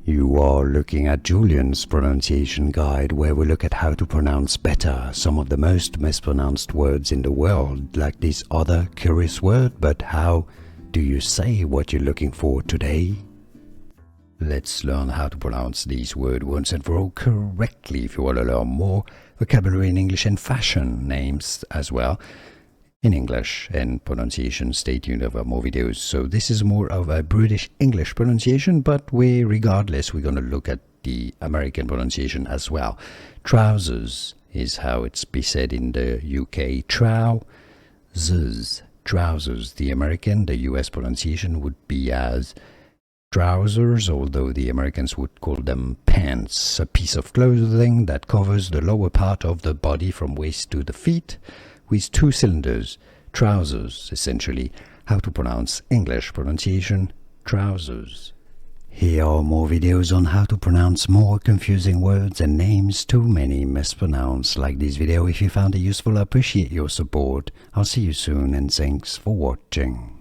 You are looking at Julian's pronunciation guide, where we look at how to pronounce better some of the most mispronounced words in the world, like this other curious word. But how do you say what you're looking for today? Let's learn how to pronounce these words once and for all correctly. If you want to learn more vocabulary in English and fashion names as well in English and pronunciation, stay tuned over more videos. So this is more of a British English pronunciation, but regardless, we're going to look at the American pronunciation as well. Trousers is how it's be said in the UK. Trousers. The American, the US pronunciation would be as trousers, although the Americans would call them pants, a piece of clothing that covers the lower part of the body from waist to the feet, with two cylinders. Trousers, essentially. How to pronounce English pronunciation, trousers. Here are more videos on how to pronounce more confusing words and names too many mispronounced. Like this video if you found it useful. I appreciate your support. I'll see you soon and thanks for watching.